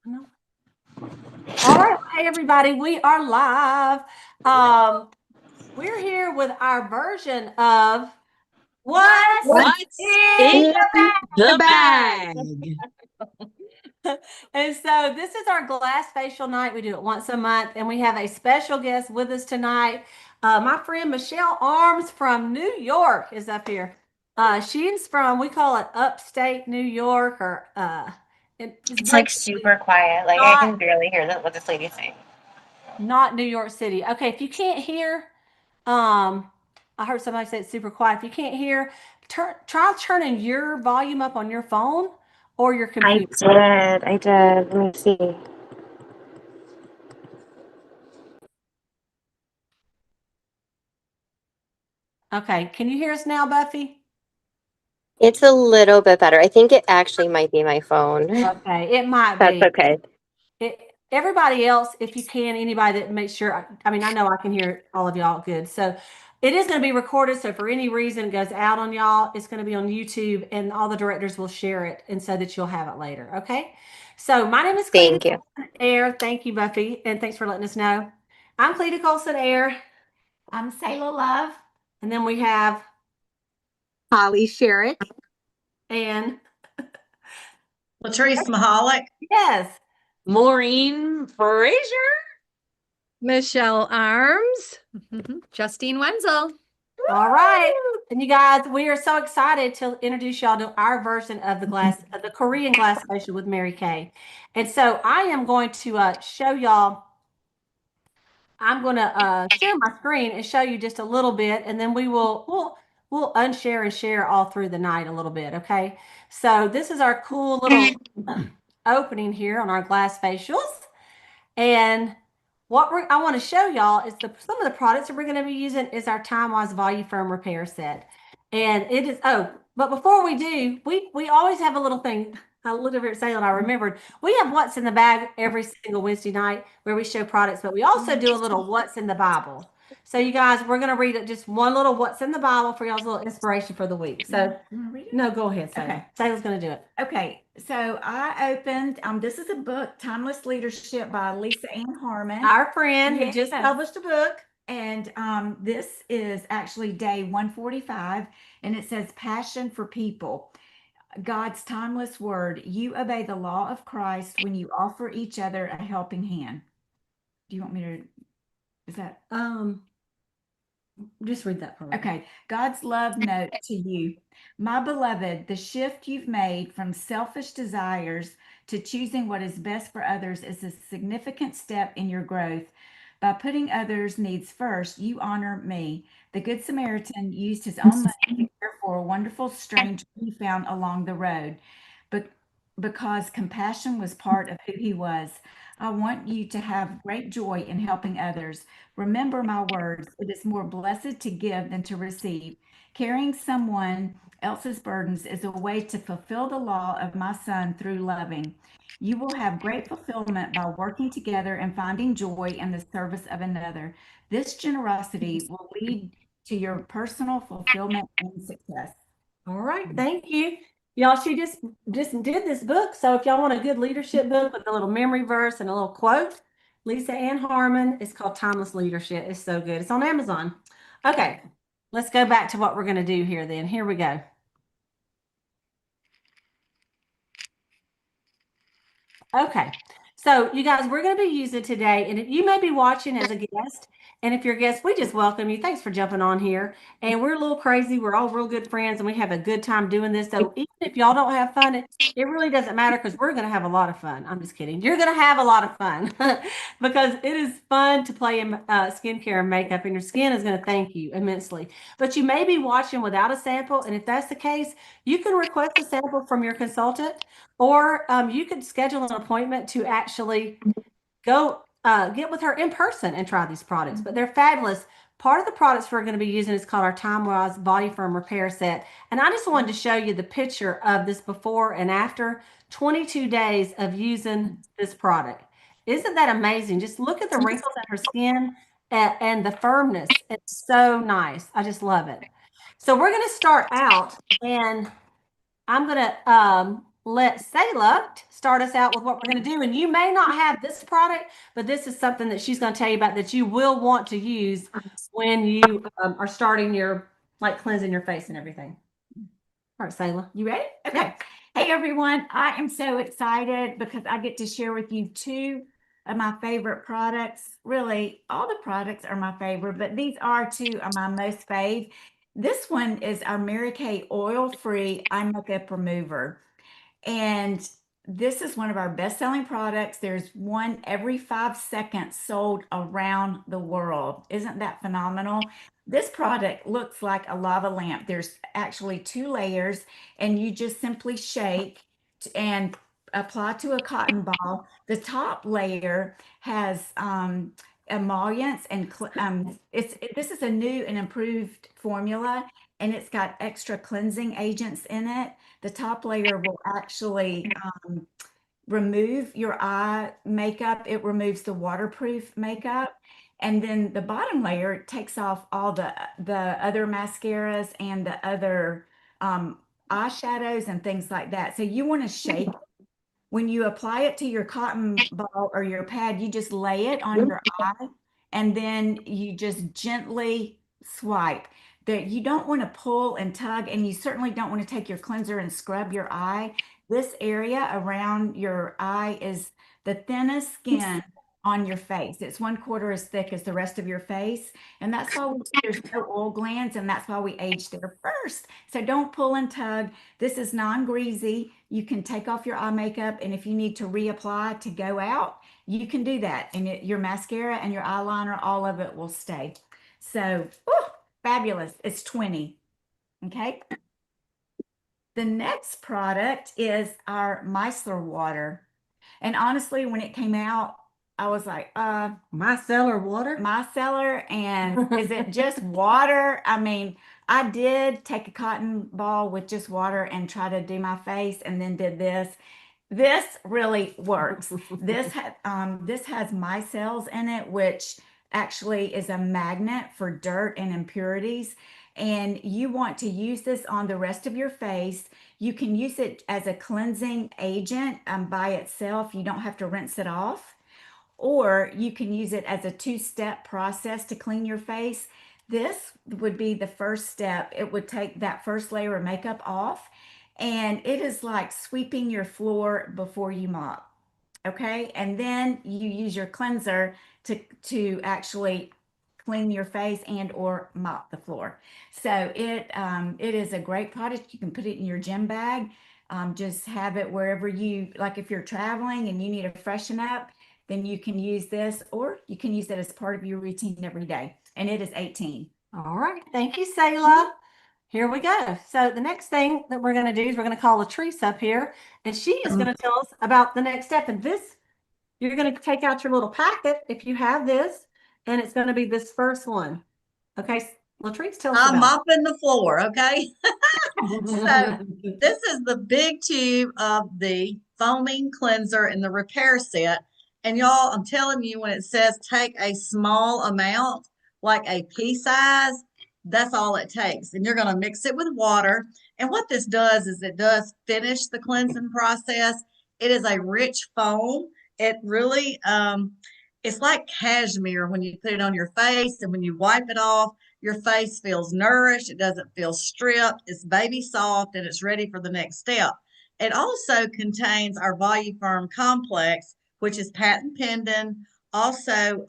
No. All right. Hey, everybody. We are live. We're here with our version of What's What's in in the the Bag? bag? And so this is our glass facial night. We do it once a month, and we have a special guest with us tonight. My friend Michelle Arms from New York is up here. She's from, we call it upstate New York, or it's It's like basically super quiet. Like I not can barely hear what this lady's saying. not New York City. Okay, if you can't hear, um, I heard somebody say it's super quiet. If you can't hear, try turning your volume up on your phone or your I computer. did. I did. Let me see. Okay, can you hear us now, Buffy? It's a little bit better. I think it actually might be my phone. Okay, it might That's be. okay. Everybody else, if you can, anybody that makes sure, I mean, I know I can hear all of y'all good. So it is going to be recorded. So for any reason it goes out on y'all, it's going to be on YouTube and all the directors will share it and so that you'll have it later. Okay. So my name is Cleta Thank you. Colson-Eyre. Thank you, Buffy. And thanks for letting us know. I'm Cleta Colson-Eyre. I'm Sailor Love. And then we have Holly Sherrick. Ann. Latrice Mahalik. Yes. Maureen Frazier. Michelle Arms. Justine Wenzel. All right. And you guys, we are so excited to introduce y'all to our version of the Korean glass facial with Mary Kay. And so I am going to show y'all, I'm going to share my screen and show you just a little bit, and then we'll unshare and share all through the night a little bit, okay? So this is our cool little opening here on our glass facials. And I want to show y'all is some of the products that we're going to be using is our Time Wise Volume Firm Repair Set. And it is, but before we do, we always have a little thing. I looked over at Salem and I remembered we have What's in the Bag every single Wednesday night where we show products, but we also do a little What's in the Bible. So you guys, we're going to read it just one little What's in the Bible for y'all's little inspiration for the week. So no, go ahead, Salem. Okay. Salem's going to do it. Okay, so I opened, this is a book, Timeless Leadership by Lisa Ann Harmon. Our friend who just Yes. published a book. And this is actually day 145, and it says Passion for People. God's timeless word. You obey the law of Christ when you offer each other a helping hand. Do you want me to, is that? Just read that for me. Okay. God's love note to you. My beloved, the shift you've made from selfish desires to choosing what is best for others is a significant step in your growth. By putting others' needs first, you honor me. The Good Samaritan used his own money to care for a wonderful stranger he found along the road. But because compassion was part of who he was, I want you to have great joy in helping others. Remember my words. It is more blessed to give than to receive. Carrying someone else's burdens is a way to fulfill the law of my son through loving. You will have great fulfillment by working together and finding joy in the service of another. This generosity will lead to your personal fulfillment and success. All right, thank you. Y'all, she just did this book. So if y'all want a good leadership book with a little memory verse and a little quote, Lisa Ann Harmon, it's called Timeless Leadership. It's so good. It's on Amazon. Okay, let's go back to what we're going to do here then. Here we go. Okay, so you guys, we're going to be using today, and if you may be watching as a guest, and if you're a guest, we just welcome you. Thanks for jumping on here. And we're a little crazy. We're all real good friends, and we have a good time doing this. So even if y'all don't have fun, it really doesn't matter because we're going to have a lot of fun. I'm just kidding. You're going to have a lot of fun because it is fun to play in skincare and makeup, and your skin is going to thank you immensely. But you may be watching without a sample, and if that's the case, you can request a sample from your consultant. Or you could schedule an appointment to actually go get with her in person and try these products. But they're fabulous. Part of the products we're going to be using is called our Time Wise Body Firm Repair Set. And I just wanted to show you the picture of this before and after 22 days of using this product. Isn't that amazing? Just look at the wrinkles in her skin and the firmness. It's so nice. I just love it. So we're going to start out and I'm going to let Selah start us out with what we're going to do. And you may not have this product, but this is something that she's going to tell you about that you will want to use when you are starting your, like, cleansing your face and everything. All right, Selah. You ready? Okay. Hey, everyone. I am so excited because I get to share with you two of my favorite products. Really, all the products are my favorite, but these are two of my most fave. This one is our Mary Kay oil-free eye makeup remover. And this is one of our best-selling products. There's one every 5 seconds sold around the world. Isn't that phenomenal? This product looks like a lava lamp. There's actually 2 layers, and you just simply shake and apply to a cotton ball. The top layer has emollients and this is a new and improved formula, and it's got extra cleansing agents in it. The top layer will actually remove your eye makeup. It removes the waterproof makeup. And then the bottom layer takes off all the other mascaras and the other eyeshadows and things like that. So you want to shake. When you apply it to your cotton ball or your pad, you just lay it on your eye and then you just gently swipe. That you don't want to pull and tug, and you certainly don't want to take your cleanser and scrub your eye. This area around your eye is the thinnest skin on your face. It's 1/4 as thick as the rest of your face. And that's why there's no oil glands, and that's why we age there first. So don't pull and tug. This is non-greasy. You can take off your eye makeup, and if you need to reapply to go out, you can do that. And your mascara and your eyeliner, all of it will stay. So, fabulous. It's 20. Okay. The next product is our micellar water. And honestly, when it came out, I was like, Micellar water? micellar, and is it just water? I mean, I did take a cotton ball with just water and try to do my face and then did this. This really works. This has micelles in it, which actually is a magnet for dirt and impurities. And you want to use this on the rest of your face. You can use it as a cleansing agent by itself. You don't have to rinse it off. Or you can use it as a 2-step process to clean your face. This would be the first step. It would take that first layer of makeup off, and it is like sweeping your floor before you mop. Okay, and then you use your cleanser to actually clean your face and or mop the floor. So it is a great product. You can put it in your gym bag. Just have it wherever you like. If you're traveling and you need to freshen up, then you can use this, or you can use it as part of your routine every day. And it is 18. All right. Thank you, Selah. Here we go. So the next thing that we're going to do is we're going to call Latrice up here, and she is going to tell us about the next step. And this, you're going to take out your little packet if you have this, and it's going to be this first one. Okay, Latrice, tell us I'm about mopping the floor, okay? So it. this is the big tube of the foaming cleanser in the repair set. And y'all, I'm telling you, when it says take a small amount, like a pea size, that's all it takes. And you're going to mix it with water. And what this does is it does finish the cleansing process. It is a rich foam. It really, it's like cashmere when you put it on your face, and when you wipe it off, your face feels nourished. It doesn't feel stripped. It's baby soft, and it's ready for the next step. It also contains our Voluform complex, which is patent pending. Also,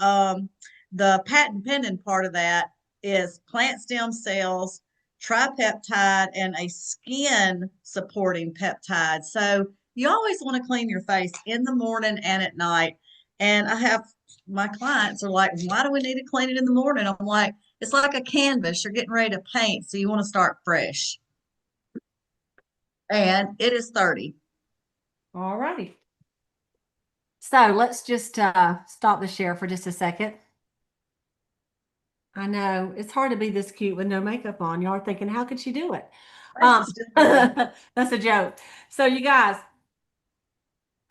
the patent pending part of that is plant stem cells, tripeptide, and a skin supporting peptide. So you always want to clean your face in the morning and at night. And I have my clients are like, why do we need to clean it in the morning? I'm like, it's like a canvas you're getting ready to paint, so you want to start fresh. And it is 30. All righty. So let's just stop the share for just a second. I know it's hard to be this cute with no makeup on. Y'all are thinking, how could she do it? That's a joke. So you guys,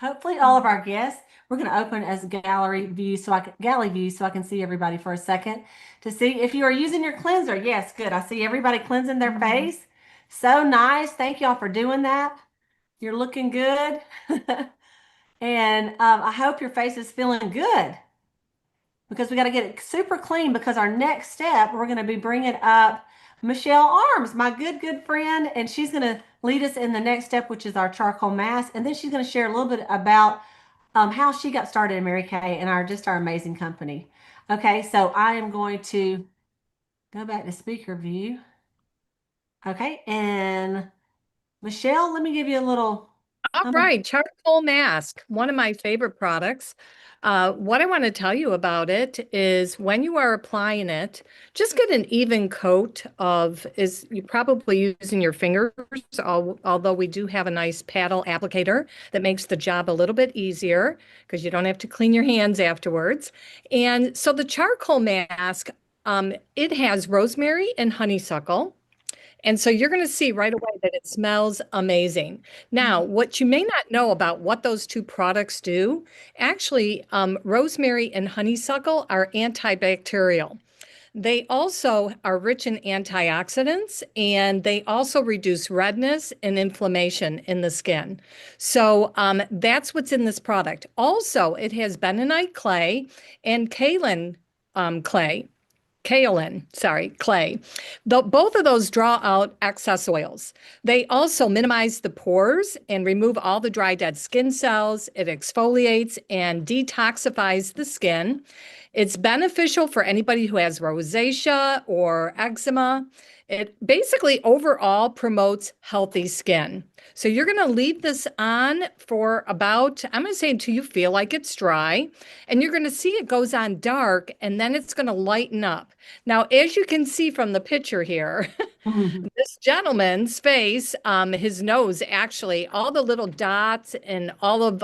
hopefully all of our guests, we're going to open as gallery view so I can see everybody for a second to see if you are using your cleanser. Yes, good. I see everybody cleansing their face. So nice. Thank y'all for doing that. You're looking good. And I hope your face is feeling good because we got to get it super clean because our next step, we're going to be bringing up Michelle Arms, my good friend, and she's going to lead us in the next step, which is our charcoal mask. And then she's going to share a little bit about how she got started in Mary Kay and our amazing company. Okay, so I am going to go back to speaker view. Okay, and Michelle, let me give you a little. All right, charcoal mask, one of my favorite products. What I want to tell you about it is when you are applying it, just get an even coat of, is you're probably using your fingers, although we do have a nice paddle applicator that makes the job a little bit easier because you don't have to clean your hands afterwards. And so the charcoal mask, it has rosemary and honeysuckle. And so you're going to see right away that it smells amazing. Now, what you may not know about what those two products do, actually, rosemary and honeysuckle are antibacterial. They also are rich in antioxidants and they also reduce redness and inflammation in the skin. So that's what's in this product. Also, it has bentonite clay and kaolin clay. Clay. Both of those draw out excess oils. They also minimize the pores and remove all the dry, dead skin cells. It exfoliates and detoxifies the skin. It's beneficial for anybody who has rosacea or eczema. It basically overall promotes healthy skin. So you're going to leave this on for about, I'm going to say until you feel like it's dry, and you're going to see it goes on dark and then it's going to lighten up. Now, as you can see from the picture here, this gentleman's face, his nose, actually, all the little dots and all of,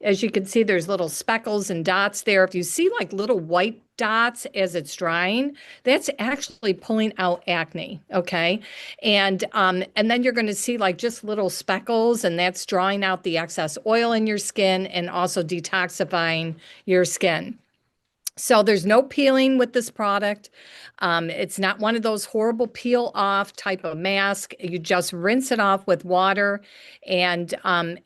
as you can see, there's little speckles and dots there. If you see like little white dots as it's drying, that's actually pulling out acne, okay? And then you're going to see like just little speckles, and that's drawing out the excess oil in your skin and also detoxifying your skin. So there's no peeling with this product. It's not one of those horrible peel off type of mask. You just rinse it off with water and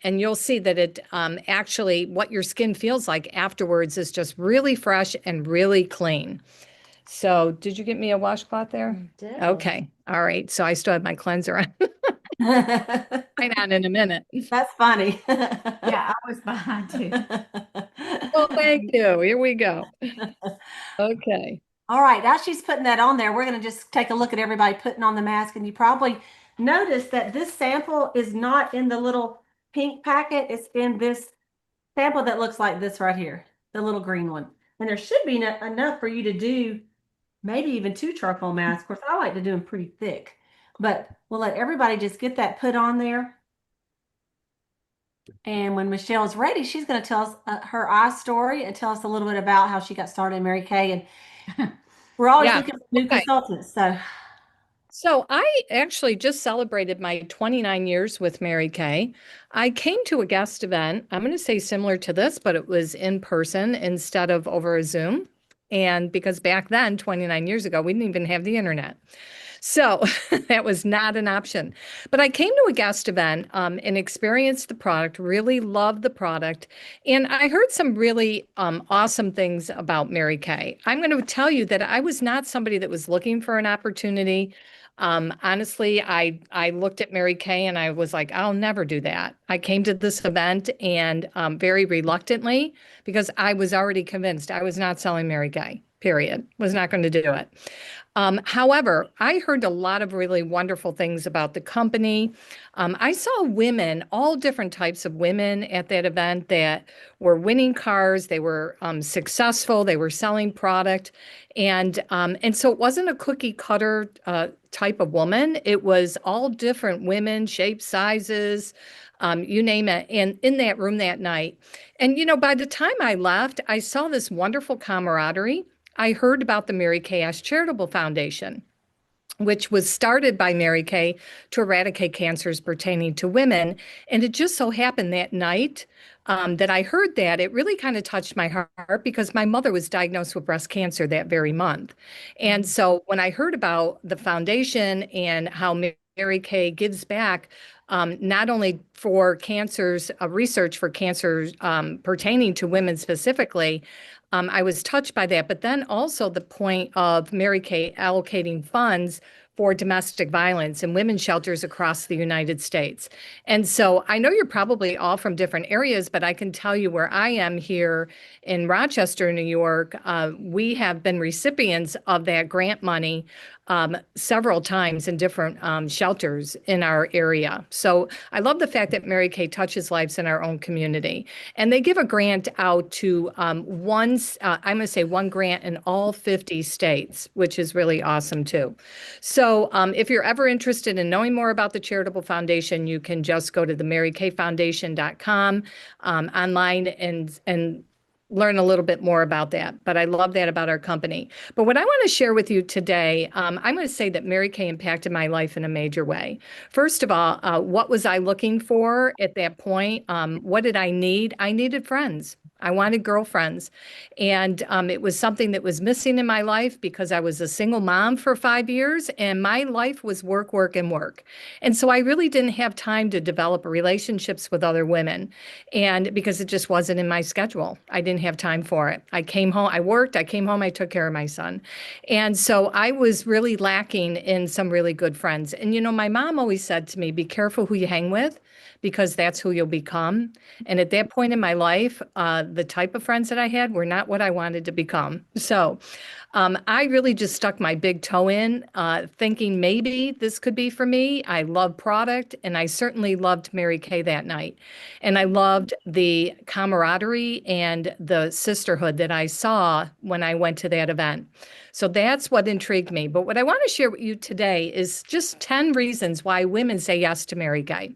you'll see that it actually what your skin feels like afterwards is just really fresh and really clean. So did you get me a washcloth there? I did. Okay. All right. So I still have my cleanser on. Right on in a minute. That's funny. Yeah, I was behind too. Well, thank you. Here we go. Okay. All right, as she's putting that on there, we're going to just take a look at everybody putting on the mask. And you probably noticed that this sample is not in the little pink packet. It's in this sample that looks like this right here, the little green one. And there should be enough for you to do maybe even 2 charcoal masks. Of course, I like to do them pretty thick, but we'll let everybody just get that put on there. And when Michelle's ready, she's going to tell us her eye story and tell us a little bit about how she got started in Mary Kay. And we're always looking for new consultants. So I actually just celebrated my 29 years with Mary Kay. I came to a guest event, I'm going to say similar to this, but it was in person instead of over a Zoom. And because back then, 29 years ago, we didn't even have the internet. So that was not an option. But I came to a guest event and experienced the product, really loved the product. And I heard some really awesome things about Mary Kay. I'm going to tell you that I was not somebody that was looking for an opportunity. Honestly, I looked at Mary Kay and I was like, I'll never do that. I came to this event and very reluctantly because I was already convinced I was not selling Mary Kay, period. Was not going to do it. However, I heard a lot of really wonderful things about the company. I saw women, all different types of women at that event that were winning cars. They were successful. They were selling product. And so it wasn't a cookie cutter type of woman. It was all different women, shapes, sizes, you name it, and in that room that night. And, you know, by the time I left, I saw this wonderful camaraderie. I heard about the Mary Kay Ash Charitable Foundation, which was started by Mary Kay to eradicate cancers pertaining to women. And it just so happened that night that I heard that, it really kind of touched my heart because my mother was diagnosed with breast cancer that very month. And so when I heard about the foundation and how Mary Kay gives back not only for cancers, research for cancers pertaining to women specifically. I was touched by that, but then also the point of Mary Kay allocating funds for domestic violence in women's shelters across the United States. And so I know you're probably all from different areas, but I can tell you where I am here in Rochester, New York, we have been recipients of that grant money several times in different shelters in our area. So I love the fact that Mary Kay touches lives in our own community. And they give a grant out to I'm going to say one grant in all 50 states, which is really awesome too. So if you're ever interested in knowing more about the Charitable Foundation, you can just go to the marykfoundation.com online and learn a little bit more about that. But I love that about our company. But what I want to share with you today, I'm going to say that Mary Kay impacted my life in a major way. First of all, what was I looking for at that point? What did I need? I needed friends. I wanted girlfriends. And it was something that was missing in my life because I was a single mom for 5 years and my life was work, work, and work. And so I really didn't have time to develop relationships with other women. And because it just wasn't in my schedule, I didn't have time for it. I came home, I worked, I came home, I took care of my son. And so I was really lacking in some really good friends. And, you know, my mom always said to me, be careful who you hang with because that's who you'll become. And at that point in my life, the type of friends that I had were not what I wanted to become. So I really just stuck my big toe in, thinking maybe this could be for me. I love product, and I certainly loved Mary Kay that night. And I loved the camaraderie and the sisterhood that I saw when I went to that event. So that's what intrigued me. But what I want to share with you today is just 10 reasons why women say yes to Mary Kay.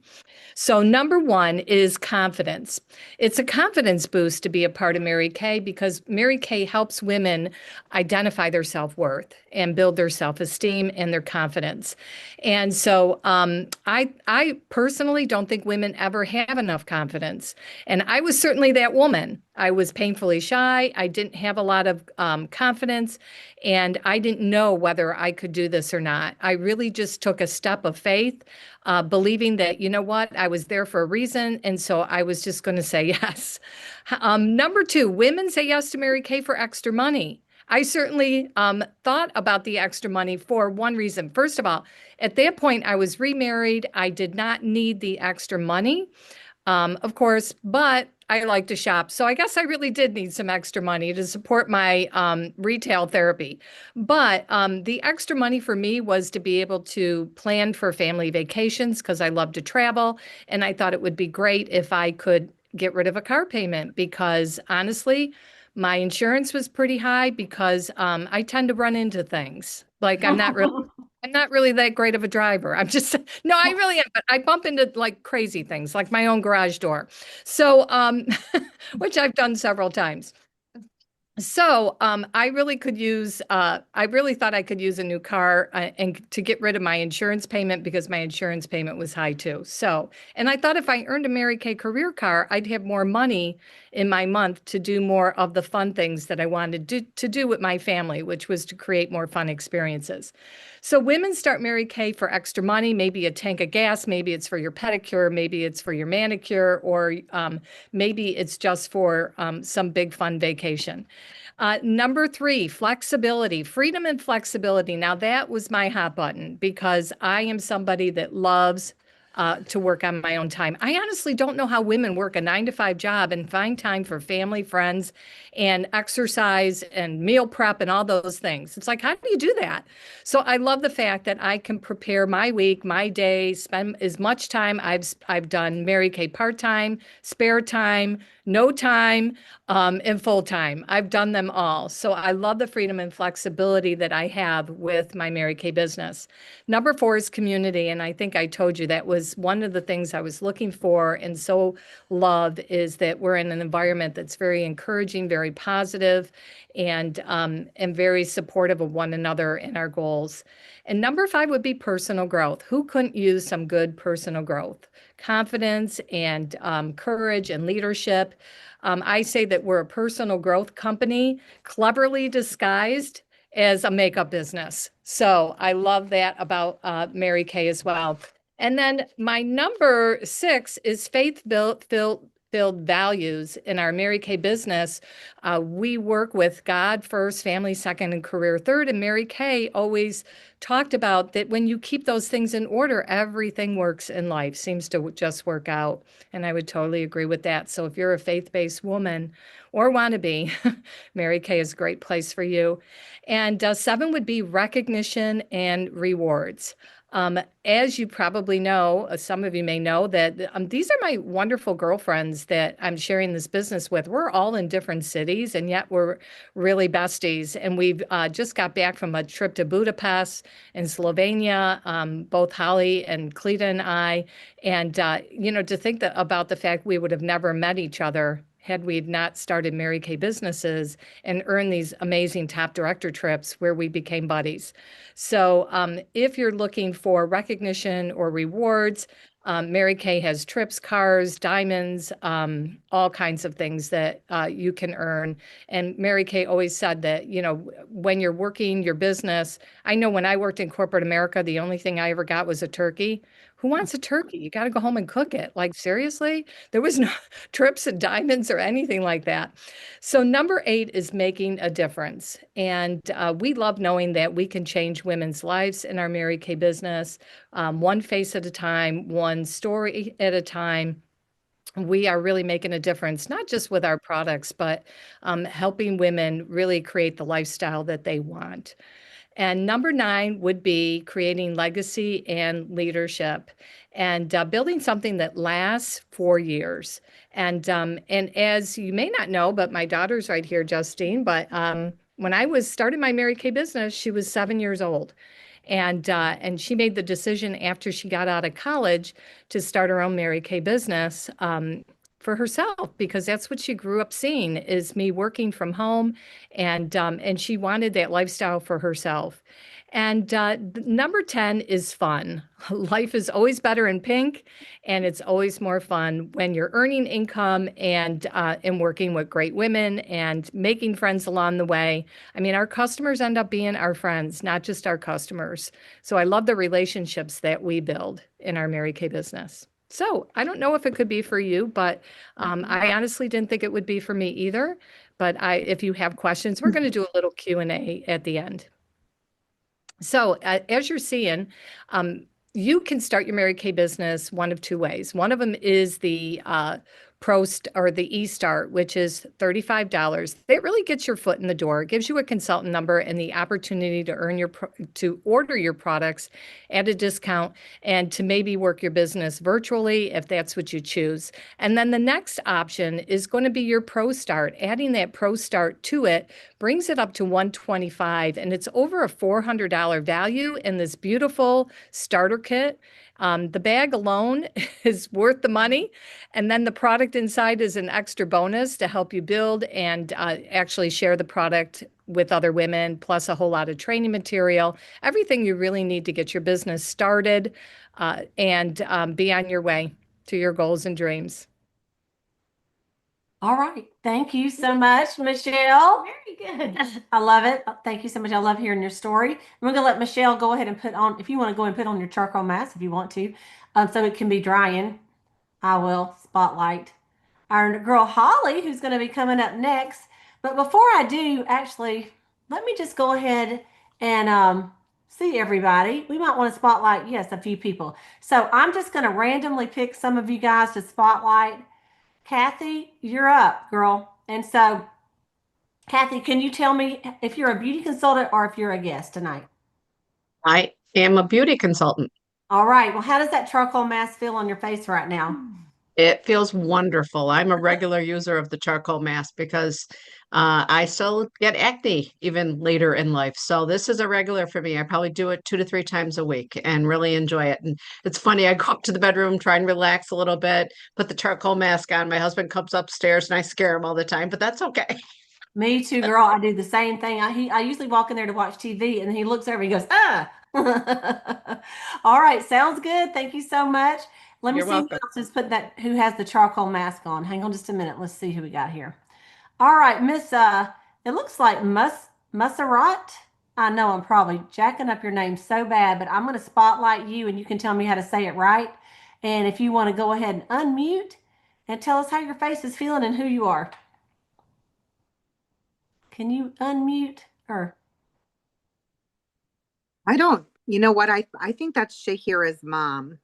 So number one is confidence. It's a confidence boost to be a part of Mary Kay because Mary Kay helps women identify their self-worth and build their self-esteem and their confidence. And so I personally don't think women ever have enough confidence. And I was certainly that woman. I was painfully shy. I didn't have a lot of confidence, and I didn't know whether I could do this or not. I really just took a step of faith, believing that, you know what, I was there for a reason. And so I was just going to say yes. Number two, women say yes to Mary Kay for extra money. I certainly thought about the extra money for one reason. First of all, at that point, I was remarried. I did not need the extra money, of course, but I like to shop. So I guess I really did need some extra money to support my retail therapy. But the extra money for me was to be able to plan for family vacations because I love to travel. And I thought it would be great if I could get rid of a car payment because honestly, my insurance was pretty high because I tend to run into things. Like I'm not really that great of a driver. I'm just, no, I really am, but I bump into like crazy things, like my own garage door. So, which I've done several times. So I really thought I could use a new car and to get rid of my insurance payment because my insurance payment was high too. So, and I thought if I earned a Mary Kay career car, I'd have more money in my month to do more of the fun things that I wanted to do with my family, which was to create more fun experiences. So women start Mary Kay for extra money, maybe a tank of gas, maybe it's for your pedicure, maybe it's for your manicure, or maybe it's just for some big fun vacation. Number three, flexibility, freedom and flexibility. Now that was my hot button because I am somebody that loves to work on my own time. I honestly don't know how women work a 9-to-5 job and find time for family, friends, and exercise and meal prep and all those things. It's like, how do you do that? So I love the fact that I can prepare my week, my day, spend as much time. I've done Mary Kay part-time, spare time, no time, and full time. I've done them all. So I love the freedom and flexibility that I have with my Mary Kay business. Number four is community. And I think I told you that was one of the things I was looking for and so love is that we're in an environment that's very encouraging, very positive, and very supportive of one another and our goals. And number five would be personal growth. Who couldn't use some good personal growth? Confidence and courage and leadership. I say that we're a personal growth company, cleverly disguised as a makeup business. So I love that about Mary Kay as well. And then my number 6 is filled values in our Mary Kay business. We work with God first, family second, and career third. And Mary Kay always talked about that when you keep those things in order, everything works in life, seems to just work out. And I would totally agree with that. So if you're a faith-based woman or wannabe, Mary Kay is a great place for you. And 7 would be recognition and rewards. As you probably know, some of you may know that these are my wonderful girlfriends that I'm sharing this business with. We're all in different cities, and yet we're really besties. And we've just got back from a trip to Budapest in Slovenia, both Holly and Cleta and I. And, to think about the fact we would have never met each other had we not started Mary Kay businesses and earned these amazing top director trips where we became buddies. So if you're looking for recognition or rewards, Mary Kay has trips, cars, diamonds, all kinds of things that you can earn. And Mary Kay always said that, when you're working your business, I know when I worked in corporate America, the only thing I ever got was a turkey. Who wants a turkey? You got to go home and cook it. Like, seriously? There was no trips and diamonds or anything like that. So number 8 is making a difference. And we love knowing that we can change women's lives in our Mary Kay business, one face at a time, one story at a time. We are really making a difference, not just with our products, but helping women really create the lifestyle that they want. And number 9 would be creating legacy and leadership and building something that lasts 4 years. And as you may not know, but my daughter's right here, Justine, but when I was starting my Mary Kay business, she was 7 years old. And she made the decision after she got out of college to start her own Mary Kay business for herself, because that's what she grew up seeing is me working from home, and she wanted that lifestyle for herself. And number 10 is fun. Life is always better in pink, and it's always more fun when you're earning income and working with great women and making friends along the way. I mean, our customers end up being our friends, not just our customers. So I love the relationships that we build in our Mary Kay business. So I don't know if it could be for you, but I honestly didn't think it would be for me either. But if you have questions, we're going to do a little Q&A at the end. So as you're seeing, you can start your Mary Kay business one of 2 ways. One of them is the or the eStart, which is $35. That really gets your foot in the door. It gives you a consultant number and the opportunity to order your products at a discount and to maybe work your business virtually if that's what you choose. And then the next option is going to be your Pro Start. Adding that Pro Start to it brings it up to $125, and it's over a $400 value in this beautiful starter kit. The bag alone is worth the money, and then the product inside is an extra bonus to help you build and actually share the product with other women, plus a whole lot of training material, everything you really need to get your business started and be on your way to your goals and dreams. All right. Thank you so much, Michelle. Very good. I love it. Thank you so much. I love hearing your story. We're going to let Michelle go ahead and put on, if you want to go and put on your charcoal mask, if you want to, so it can be drying. I will spotlight our girl Holly, who's going to be coming up next. But before I do, actually, let me just go ahead and see everybody. We might want to spotlight, yes, a few people. So I'm just going to randomly pick some of you guys to spotlight. Kathy, you're up, girl. And so, Kathy, can you tell me if you're a beauty consultant or if you're a guest tonight? I am a beauty consultant. All right. Well, how does that charcoal mask feel on your face right now? It feels wonderful. I'm a regular user of the charcoal mask because I still get acne even later in life. So this is a regular for me. I probably do it 2 to 3 times a week and really enjoy it. And it's funny, I go up to the bedroom, try and relax a little bit, put the charcoal mask on. My husband comes upstairs and I scare him all the time, but that's okay. Me too, girl. I do the same thing. I usually walk in there to watch TV and he looks over and he goes, ah. All right. Sounds good. Thank you so much. Let me You're see welcome. who else has who has the charcoal mask on. Hang on just a minute. Let's see who we got here. All right, Miss, it looks like Musserat. I know I'm probably jacking up your name so bad, but I'm going to spotlight you and you can tell me how to say it right. And if you want to go ahead and unmute and tell us how your face is feeling and who you are. Can you unmute or? I don't, you know what? I think that's Shahira's mom.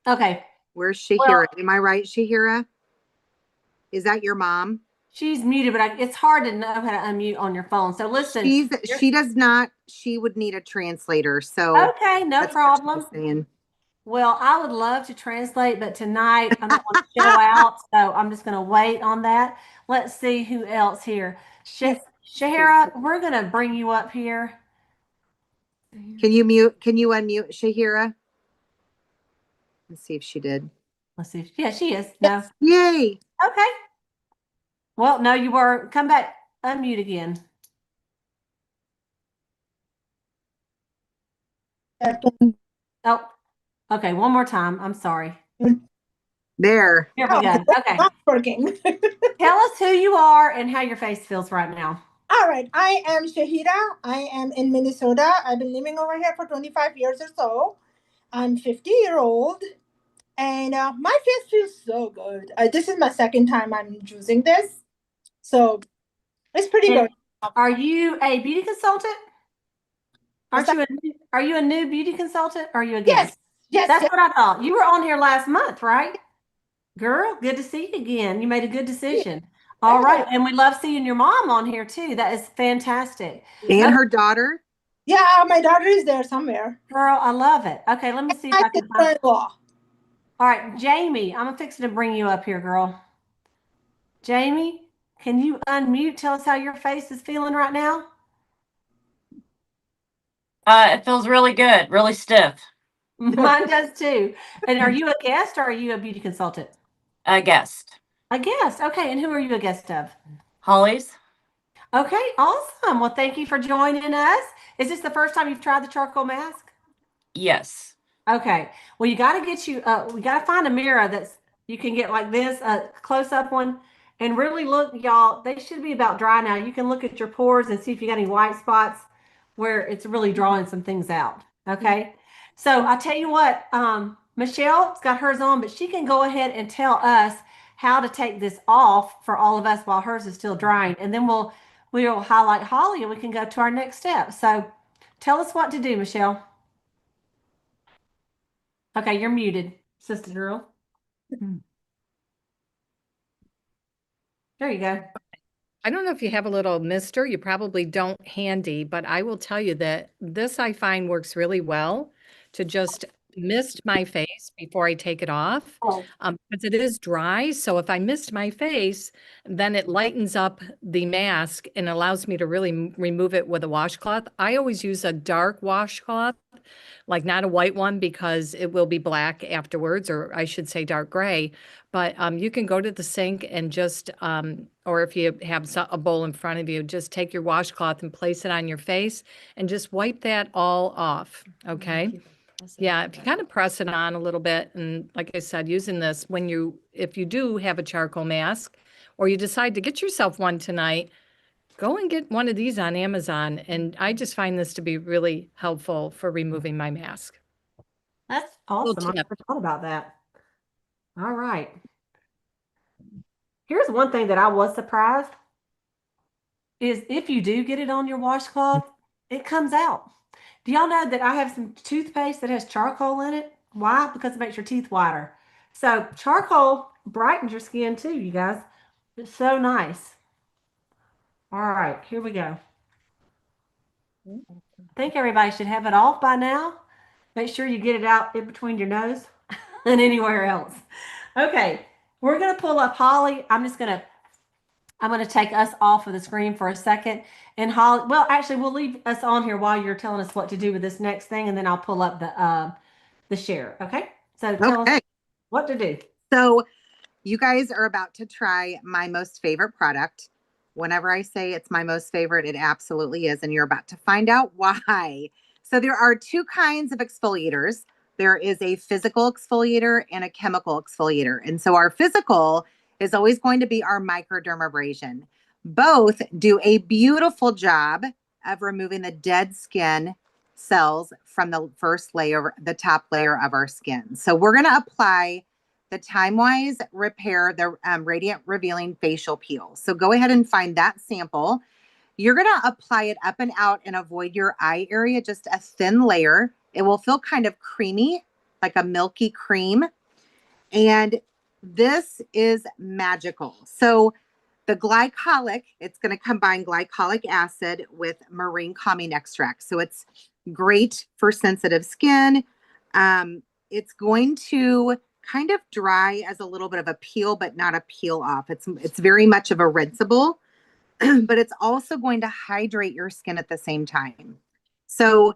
Okay. Where's Well, Shahira? Am I right, Shahira? Is that your mom? she's muted, but it's hard to know how to unmute on your phone. So listen, She does not, she would need a translator. So okay, no that's what she was problem. saying. Well, I would love to translate, but tonight I don't want to show out, so I'm just going to wait on that. Let's see who else here. Shahira, we're going to bring you up here. Can you unmute Shahira? Let's see if she did. Let's see. Yeah, she is. No. Yay. Okay. Well, no, you were. Come back. Unmute again. Oh, okay. One more time. I'm sorry. There. Here we go. Okay. Not working. Tell us who you are and how your face feels right now. All right. I am Shahida. I am in Minnesota. I've been living over here for 25 years or so. I'm 50-year-old. And my face feels so good. This is my second time I'm using this. So it's pretty And good. are you a beauty consultant? Are you a new beauty consultant? Or are you a guest? Yes. That's what I thought. You were on here last month, right? Girl, good to see you again. You made a good decision. All right. And we love seeing your mom on here too. That is fantastic. And her daughter? Yeah, my daughter is there somewhere. Girl, I love it. Okay, let me see if I can find. All right, Jamie, I'm fixing to bring you up here, girl. Jamie, can you unmute? Tell us how your face is feeling right now. It feels really good, really stiff. Mine does too. And are you a guest or are you a beauty consultant? A guest. A guest. Okay. And who are you a guest of? Holly's. Okay. Awesome. Well, thank you for joining us. Is this the first time you've tried the charcoal mask? Yes. Okay. Well, you got to get you, we got to find a mirror that's, you can get like this, a close up one, and really look, y'all, they should be about dry now. You can look at your pores and see if you got any white spots where it's really drawing some things out. Okay. So I'll tell you what, Michelle's got hers on, but she can go ahead and tell us how to take this off for all of us while hers is still drying. And then we'll highlight Holly and we can go to our next step. So tell us what to do, Michelle. Okay, you're muted, sister girl. There you go. I don't know if you have a little mister, you probably don't handy, but I will tell you that this I find works really well to just mist my face before I take it off. Because it is dry. So if I mist my face, then it lightens up the mask and allows me to really remove it with a washcloth. I always use a dark washcloth, like not a white one because it will be black afterwards, or I should say dark gray. But you can go to the sink and just, or if you have a bowl in front of you, just take your washcloth and place it on your face and just wipe that all off. Okay. Yeah, if you kind of press it on a little bit, and like I said, using this if you do have a charcoal mask, or you decide to get yourself one tonight, go and get one of these on Amazon. And I just find this to be really helpful for removing my mask. That's awesome. I tip. never thought about that. All right. Here's one thing that I was surprised is if you do get it on your washcloth, it comes out. Do y'all know that I have some toothpaste that has charcoal in it? Why? Because it makes your teeth whiter. So charcoal brightens your skin too, you guys. It's so nice. All right, here we go. I think everybody should have it off by now. Make sure you get it out in between your nose and anywhere else. Okay, we're going to pull up Holly. I'm going to take us off of the screen for a second. And Holly, well, actually, we'll leave us on here while you're telling us what to do with this next thing, and then I'll pull up the share. Okay? So tell us what to do. So you guys are about to try my most favorite product. Whenever I say it's my most favorite, it absolutely is. And you're about to find out why. So there are two kinds of exfoliators. There is a physical exfoliator and a chemical exfoliator. And so our physical is always going to be our microdermabrasion. Both do a beautiful job of removing the dead skin cells from the first layer, the top layer of our skin. So we're going to apply the Time Wise Repair, the Radiant Revealing Facial Peel. So go ahead and find that sample. You're going to apply it up and out and avoid your eye area, just a thin layer. It will feel kind of creamy, like a milky cream. And this is magical. So the glycolic, it's going to combine glycolic acid with marine calming extract. So it's great for sensitive skin. It's going to kind of dry as a little bit of a peel, but not a peel off. It's very much of a rinsable, but it's also going to hydrate your skin at the same time. So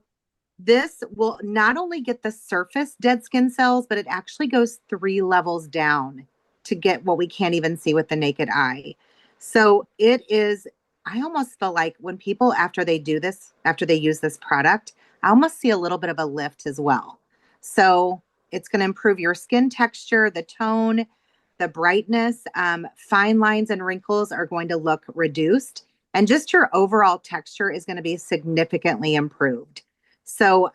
this will not only get the surface dead skin cells, but it actually goes 3 levels down to get what we can't even see with the naked eye. So it is, I almost feel like when people, after they do this, after they use this product, I almost see a little bit of a lift as well. So it's going to improve your skin texture, the tone, the brightness. Fine lines and wrinkles are going to look reduced, and just your overall texture is going to be significantly improved. So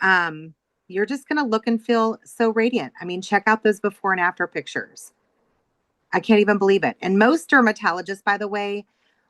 you're just going to look and feel so radiant. I mean, check out those before and after pictures. I can't even believe it. And most dermatologists, by the way,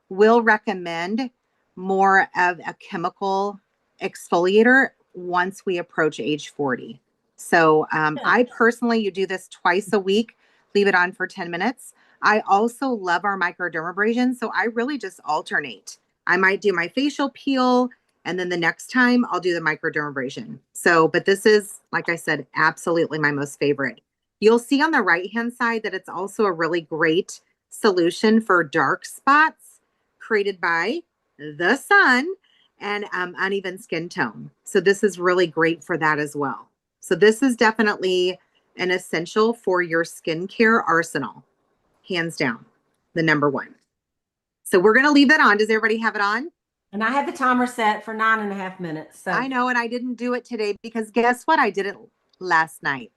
will recommend more of a chemical exfoliator once we approach age 40. So I personally, you do this twice a week, leave it on for 10 minutes. I also love our microdermabrasion. So I really just alternate. I might do my facial peel, and then the next time I'll do the microdermabrasion. So, but this is, like I said, absolutely my most favorite. You'll see on the right-hand side that it's also a really great solution for dark spots created by the sun and uneven skin tone. So this is really great for that as well. So this is definitely an essential for your skincare arsenal, hands down, the number one. So we're going to leave that on. Does everybody have it on? And I had the timer set for 9.5 minutes. So I know, and I didn't do it today because guess what? I did it last night.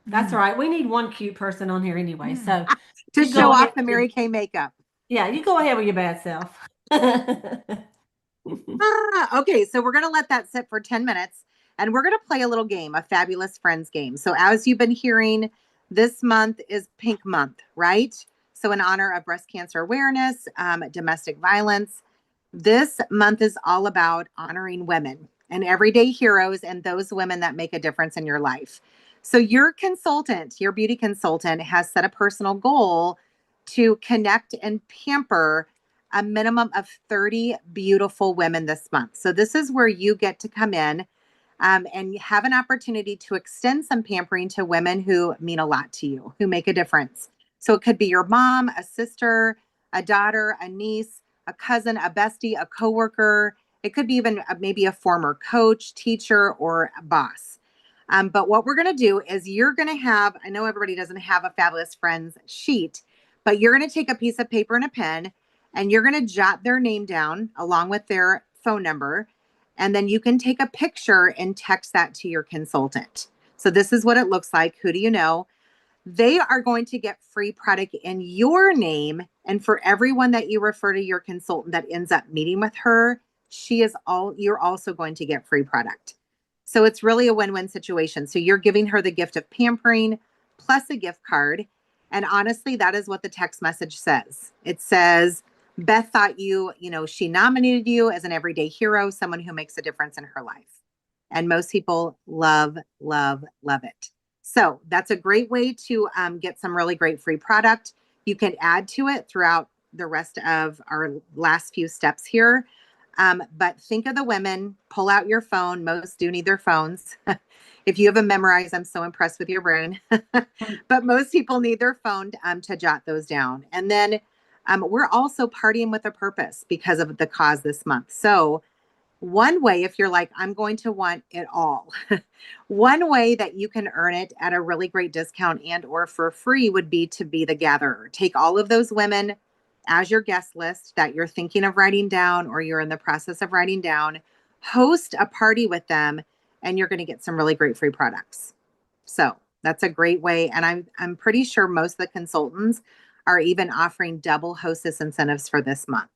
that's all right. We need one cute person on here anyway. So To you go show ahead off the Mary Kay makeup. Yeah, you go ahead with your bad self. Okay, so we're going to let that sit for 10 minutes, and we're going to play a little game, a Fabulous Friends game. So as you've been hearing, this month is Pink Month, right? So in honor of breast cancer awareness, domestic violence, this month is all about honoring women and everyday heroes and those women that make a difference in your life. So your consultant, your beauty consultant, has set a personal goal to connect and pamper a minimum of 30 beautiful women this month. So this is where you get to come in and have an opportunity to extend some pampering to women who mean a lot to you, who make a difference. So it could be your mom, a sister, a daughter, a niece, a cousin, a bestie, a coworker. It could be even maybe a former coach, teacher, or a boss. But what we're going to do is you're going to have, I know everybody doesn't have a Fabulous Friends sheet, but you're going to take a piece of paper and a pen, and you're going to jot their name down along with their phone number. And then you can take a picture and text that to your consultant. So this is what it looks like. Who do you know? They are going to get free product in your name. And for everyone that you refer to your consultant that ends up meeting with her, you're also going to get free product. So it's really a win-win situation. So you're giving her the gift of pampering plus a gift card. And honestly, that is what the text message says. It says, Beth thought she nominated you as an everyday hero, someone who makes a difference in her life. And most people love, love, love it. So that's a great way to get some really great free product. You can add to it throughout the rest of our last few steps here. But think of the women, pull out your phone. Most do need their phones. If you have them memorized, I'm so impressed with your brain. But most people need their phone to jot those down. And then we're also partying with a purpose because of the cause this month. So one way, if you're like, I'm going to want it all, one way that you can earn it at a really great discount and or for free would be to be the gatherer. Take all of those women as your guest list that you're thinking of writing down or you're in the process of writing down, host a party with them, and you're going to get some really great free products. So that's a great way. And I'm pretty sure most of the consultants are even offering double hostess incentives for this month,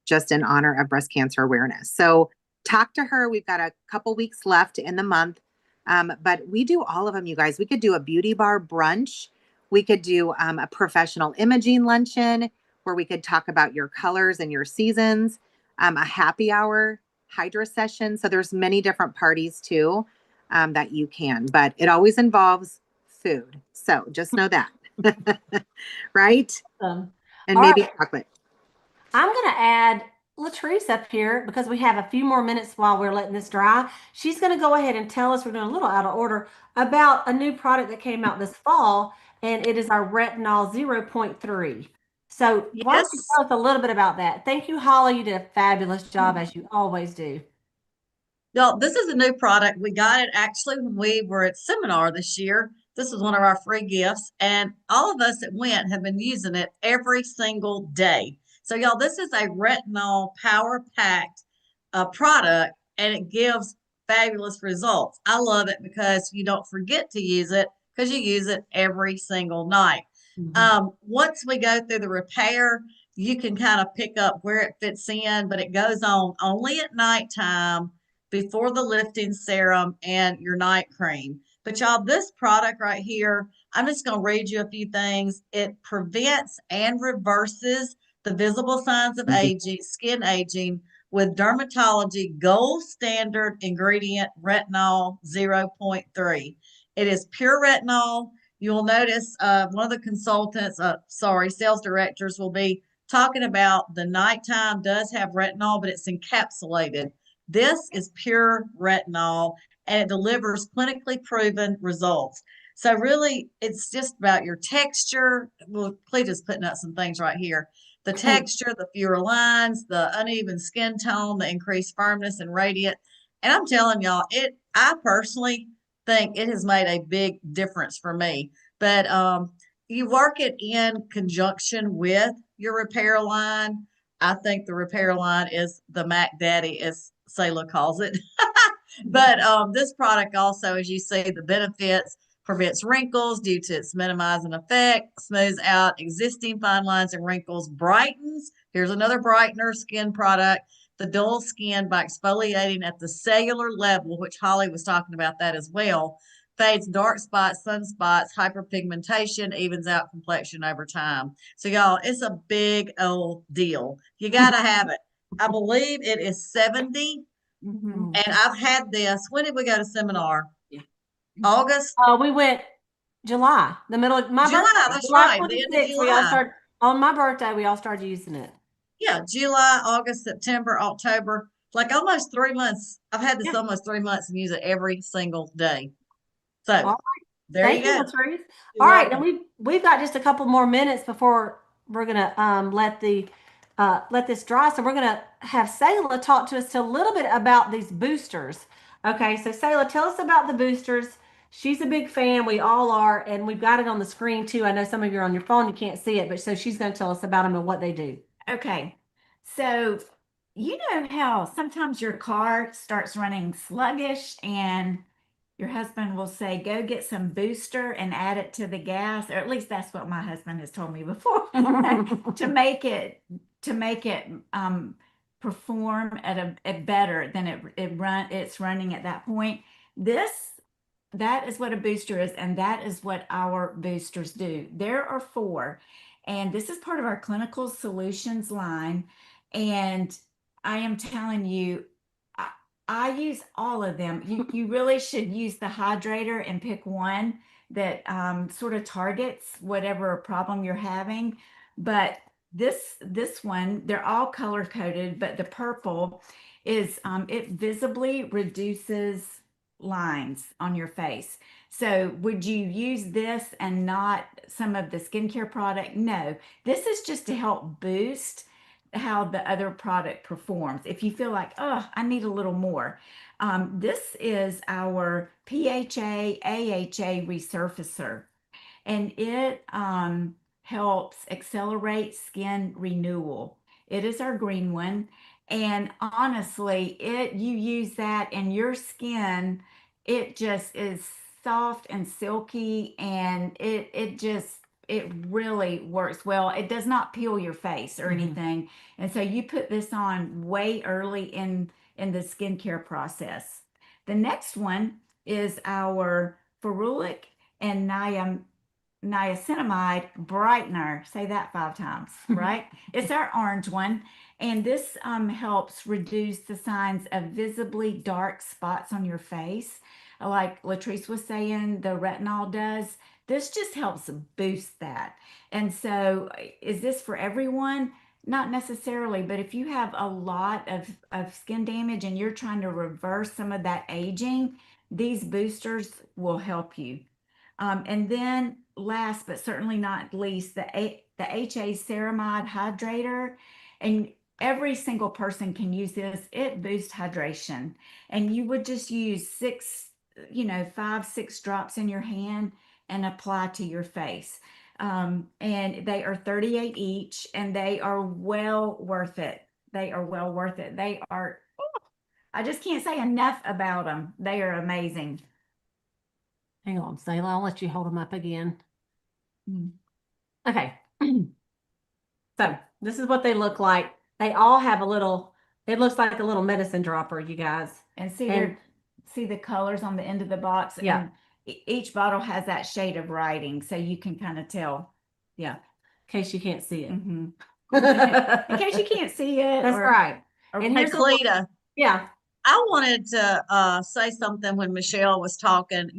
just in honor of breast cancer awareness. So talk to her. We've got a couple weeks left in the month. But we do all of them, you guys. We could do a beauty bar brunch. We could do a professional imaging luncheon where we could talk about your colors and your seasons, a happy hour hydra session. So there's many different parties too that you can, but it always involves food. So just know that, right? And All maybe right. chocolate. I'm going to add Latrice up here because we have a few more minutes while we're letting this dry. She's going to go ahead and tell us, we're doing a little out of order, about a new product that came out this fall, and it is our Retinol 0.3. So why don't you Yes. tell us a little bit about that? Thank you, Holly. You did a fabulous job, as you always do. Y'all, this is a new product. We got it actually when we were at seminar this year. This was one of our free gifts, and all of us that went have been using it every single day. So, y'all, this is a retinol power packed product, and it gives fabulous results. I love it because you don't forget to use it because you use it every single night. Once we go through the repair, you can kind of pick up where it fits in, but it goes on only at nighttime before the lifting serum and your night cream. But y'all, this product right here, I'm just going to read you a few things. It prevents and reverses the visible signs of aging, skin aging, with dermatology gold standard ingredient retinol 0.3. It is pure retinol. You will notice one of the consultants, sales directors will be talking about the nighttime does have retinol, but it's encapsulated. This is pure retinol, and it delivers clinically proven results. So really, it's just about your texture. Well, Cleta's putting up some things right here. The texture, the fewer lines, the uneven skin tone, the increased firmness and radiance. And I'm telling y'all, I personally think it has made a big difference for me. But you work it in conjunction with your repair line. I think the repair line is the Mac Daddy, as Selah calls it. But this product also, as you see, the benefits: prevents wrinkles due to its minimizing effect, smooths out existing fine lines and wrinkles, brightens. Here's another brightener skin product. The dull skin by exfoliating at the cellular level, which Holly was talking about that as well. Fades dark spots, sunspots, hyperpigmentation, evens out complexion over time. So y'all, it's a big old deal. You got to have it. I believe it is 70. And I've had this. When did we go to seminar? Yeah. August? We went July, the middle of my July, birthday. that's July right, the end of 26th, we all July. started, on my birthday, we all started using it. Yeah, July, August, September, October, like almost 3 months. I've had this almost 3 months and use it every single day. So All right. there you Thank you, go. Latrice. You're All right, and welcome. we've got just a couple more minutes before we're gonna let this dry. So we're gonna have Selah talk to us a little bit about these boosters. Okay, so Selah, tell us about the boosters. She's a big fan. We all are, and we've got it on the screen too. I know some of you are on your phone, you can't see it, but so she's gonna tell us about them and what they do. Okay. So, you know how sometimes your car starts running sluggish and your husband will say, go get some booster and add it to the gas, or at least that's what my husband has told me before, to make it perform at a better than it's running at that point. That is what a booster is, and that is what our boosters do. There are four, and this is part of our clinical solutions line. And I am telling you, I use all of them. You really should use the hydrator and pick one that sort of targets whatever problem you're having. But this one, they're all color coded, but the purple is it visibly reduces lines on your face. So would you use this and not some of the skincare product? No, this is just to help boost how the other product performs. If you feel like, oh, I need a little more, this is our PHA AHA resurfacer, and it helps accelerate skin renewal. It is our green one, and honestly, you use that and your skin, it just is soft and silky, and it really works well. It does not peel your face or anything. And so you put this on way early in in the skincare process. The next one is our ferulic and niacinamide brightener. Say that 5 times, right? It's our orange one. And this helps reduce the signs of visibly dark spots on your face. Like Latrice was saying, the retinol does. This just helps boost that. And so, is this for everyone? Not necessarily, but if you have a lot of skin damage and you're trying to reverse some of that aging, these boosters will help you. And then last but certainly not least, the HA Ceramide Hydrator. And every single person can use this. It boosts hydration. And you would just use 5, 6 drops in your hand and apply to your face. And they are 38 each, and they are well worth it. They are well worth it. They are, I just can't say enough about them. They are amazing. Hang on, Sayla, I'll let you hold them up again. Mm. Okay. So this is what they look like. They all have a little, it looks like a little medicine dropper, you guys. And see And- see the colors on the end of the box. Yeah. And each bottle has that shade of writing, so you can kind of tell. Yeah. In case you can't see it. Mhm. In case you can't see it. That's right. Or And Hey, here's a little- Cleta, yeah. I wanted to say something when Michelle was talking,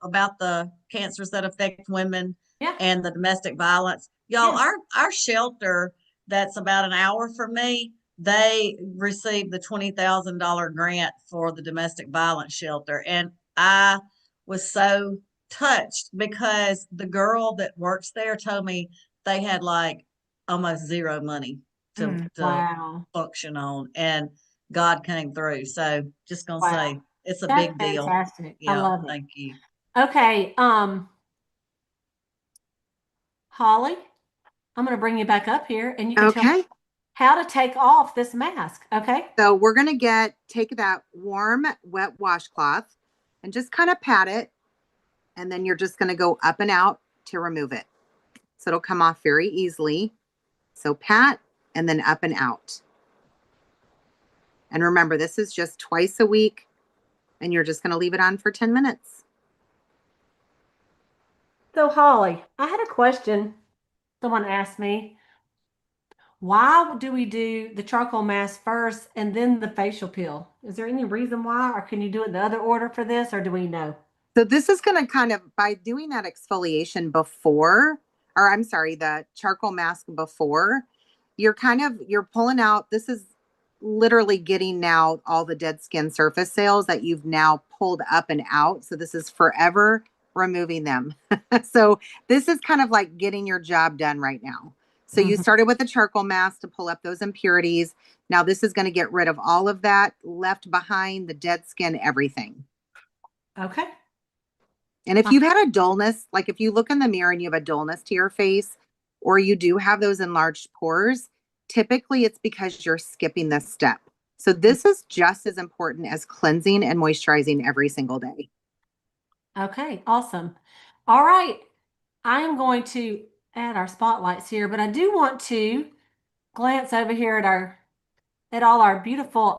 about the cancers that affect women Yeah. and the domestic violence. Y'all, Yeah. our shelter that's about an hour from me, they received the $20,000 grant for the domestic violence shelter. And I was so touched because the girl that works there told me they had like almost zero money to Wow. function on. And God came through. So just gonna Wow. say it's a That's big deal. fantastic. I Yeah, love it. thank you. Okay. Holly, I'm going to bring you back up here and you can tell me Okay. how to take off this mask. Okay. So we're going to take that warm, wet washcloth and just kind of pat it. And then you're just going to go up and out to remove it. So it'll come off very easily. So pat and then up and out. And remember, this is just twice a week. And you're just going to leave it on for 10 minutes. So, Holly, I had a question. Someone asked me, why do we do the charcoal mask first and then the facial peel? Is there any reason why, or can you do it in the other order for this, or do we know? So this is going to kind of, by doing that exfoliation before, or I'm sorry, the charcoal mask before, you're pulling out, this is literally getting now all the dead skin surface cells that you've now pulled up and out. So this is forever removing them. So this is kind of like getting your job done right now. So you started with the charcoal mask to pull up those impurities. Now this is going to get rid of all of that left behind, the dead skin, everything. Okay. And if you've had a dullness, like if you look in the mirror and you have a dullness to your face, or you do have those enlarged pores, typically it's because you're skipping this step. So this is just as important as cleansing and moisturizing every single day. Okay, awesome. All right. I am going to add our spotlights here, but I do want to glance over here at all our beautiful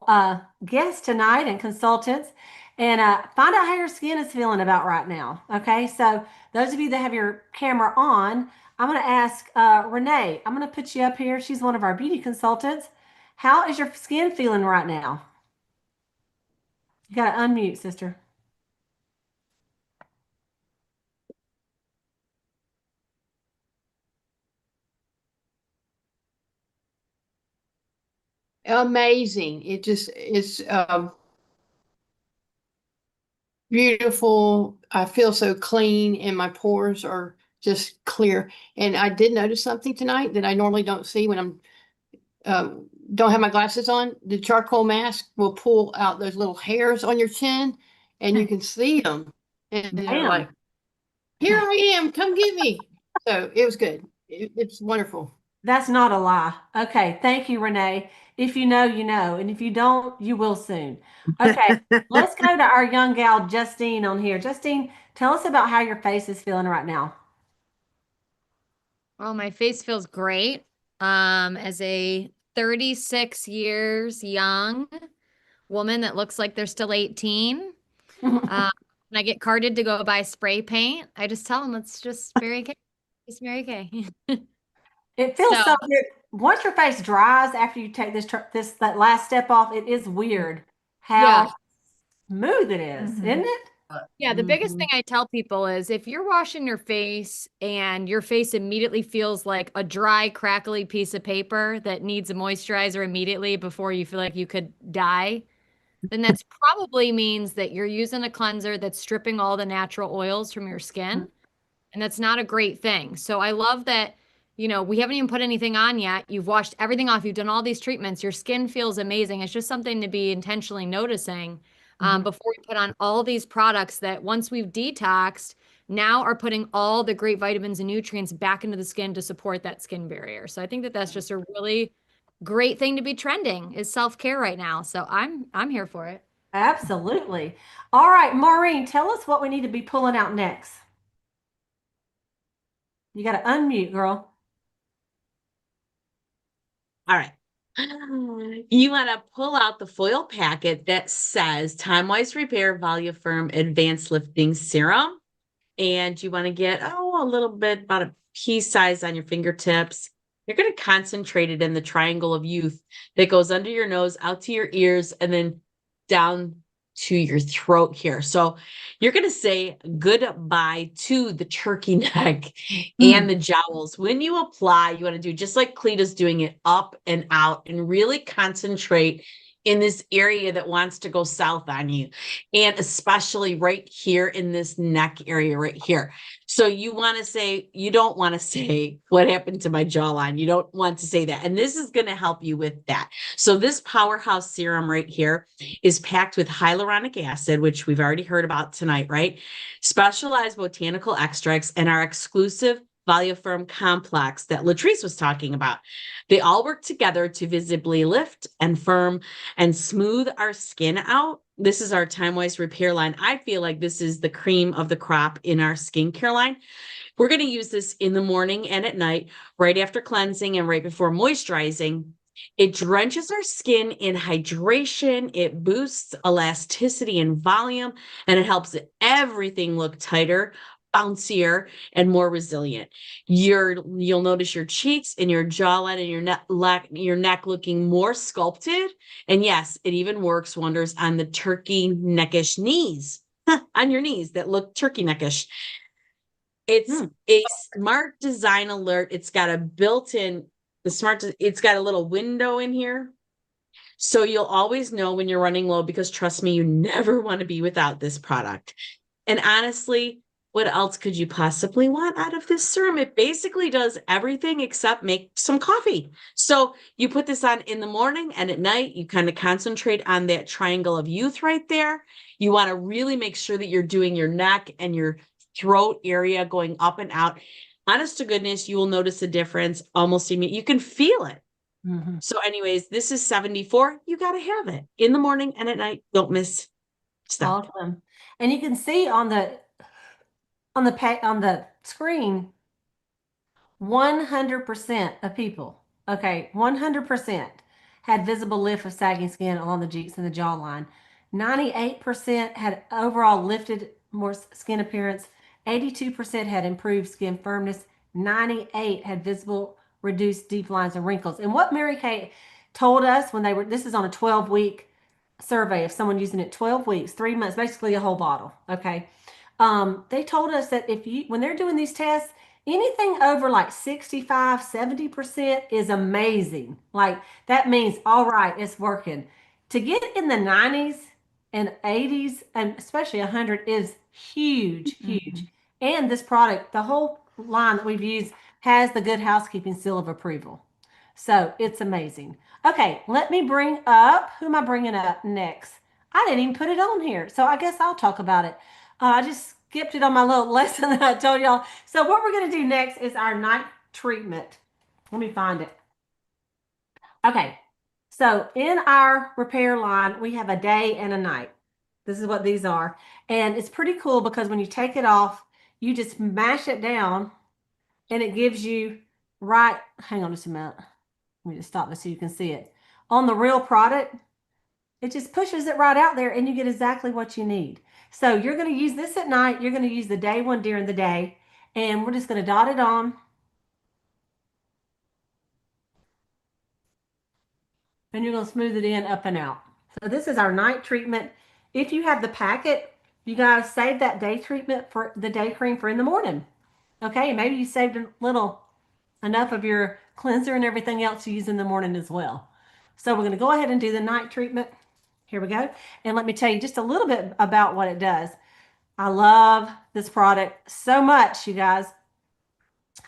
guests tonight and consultants and find out how your skin is feeling about right now. Okay, so those of you that have your camera on, I'm going to ask Renee, I'm going to put you up here. She's one of our beauty consultants. How is your skin feeling right now? You got to unmute, sister. Amazing. It just is beautiful. I feel so clean and my pores are just clear. And I did notice something tonight that I normally don't see when I'm don't have my glasses on. The charcoal mask will pull out those little hairs on your chin and you can see them. And they're Damn. like, here I am, come get me. So it was good. It's wonderful. That's not a lie. Okay, thank you, Renee. If you know, you know, and if you don't, you will soon. Okay, let's go to our young gal, Justine, on here. Justine, tell us about how your face is feeling right now. Well, my face feels great. As a 36 years young woman that looks like they're still 18. When I get carded to go buy spray paint, I just tell them it's just Mary Kay. It's Mary Kay. It feels So- so good. Once your face dries after you take that last step off, it is weird Yeah. how smooth it is, isn't it? Yeah, the biggest thing I tell people is if you're washing your face and your face immediately feels like a dry, crackly piece of paper that needs a moisturizer immediately before you feel like you could die, then that's probably means that you're using a cleanser that's stripping all the natural oils from your skin. And that's not a great thing. So I love that, we haven't even put anything on yet. You've washed everything off. You've done all these treatments. Your skin feels amazing. It's just something to be intentionally noticing before we put on all these products that once we've detoxed, now are putting all the great vitamins and nutrients back into the skin to support that skin barrier. So I think that that's just a really great thing to be trending is self-care right now. So I'm here for it. Absolutely. All right, Maureen, tell us what we need to be pulling out next. You got to unmute, girl. All right. You want to pull out the foil packet that says Time Wise Repair Voluform Advanced Lifting Serum. And you want to get, a little bit, about a pea size on your fingertips. You're going to concentrate it in the triangle of youth that goes under your nose, out to your ears, and then down to your throat here. So you're going to say goodbye to the turkey neck and the jowls. When you apply, you want to do just like Cleta's doing it up and out and really concentrate in this area that wants to go south on you. And especially right here in this neck area right here. So you don't want to say what happened to my jawline. You don't want to say that. And this is going to help you with that. So this powerhouse serum right here is packed with hyaluronic acid, which we've already heard about tonight, right? Specialized botanical extracts and our exclusive Voluform complex that Latrice was talking about. They all work together to visibly lift and firm and smooth our skin out. This is our Time Wise Repair line. I feel like this is the cream of the crop in our skincare line. We're going to use this in the morning and at night, right after cleansing and right before moisturizing. It drenches our skin in hydration. It boosts elasticity and volume, and it helps everything look tighter, bouncier, and more resilient. You'll notice your cheeks and your jawline and your neck looking more sculpted. And yes, it even works wonders on the turkey neckish knees, on your knees that look turkey neckish. It's a smart design alert. It's got a it's got a little window in here. So you'll always know when you're running low, because trust me, you never want to be without this product. And honestly, what else could you possibly want out of this serum? It basically does everything except make some coffee. So you put this on in the morning and at night, you kind of concentrate on that triangle of youth right there. You want to really make sure that you're doing your neck and your throat area going up and out. Honest to goodness, you will notice a difference almost immediately. You can feel it. So anyways, this is 74. You got to have it in the morning and at night. Don't miss stuff. Awesome. And you can see on the screen, 100% of people, okay, 100% had visible lift of sagging skin along the cheeks and the jawline. 98% had overall lifted more skin appearance. 82% had improved skin firmness. 98 had visible reduced deep lines and wrinkles. And what Mary Kay told us this is on a 12-week survey of someone using it 12 weeks, 3 months, basically a whole bottle. Okay. They told us that when they're doing these tests, anything over like 65, 70% is amazing. Like that means, all right, it's working. To get in the 90s and 80s and especially 100 is huge, huge. And this product, the whole line that we've used has the Good Housekeeping seal of approval. So it's amazing. Okay, let me bring up, who am I bringing up next? I didn't even put it on here, so I guess I'll talk about it. I just skipped it on my little lesson that I told y'all. So what we're going to do next is our night treatment. Let me find it. Okay, so in our repair line, we have a day and a night. This is what these are. And it's pretty cool because when you take it off, you just mash it down and it gives you hang on just a minute. Let me just stop this so you can see it. On the real product, It just pushes it right out there and you get exactly what you need. So you're going to use this at night. You're going to use the day one during the day. And we're just going to dot it on. And you're going to smooth it in up and out. So this is our night treatment. If you have the packet, you got to save that day treatment for the day cream for in the morning. Okay, and maybe you saved a little enough of your cleanser and everything else to use in the morning as well. So we're going to go ahead and do the night treatment. Here we go. And let me tell you just a little bit about what it does. I love this product so much, you guys.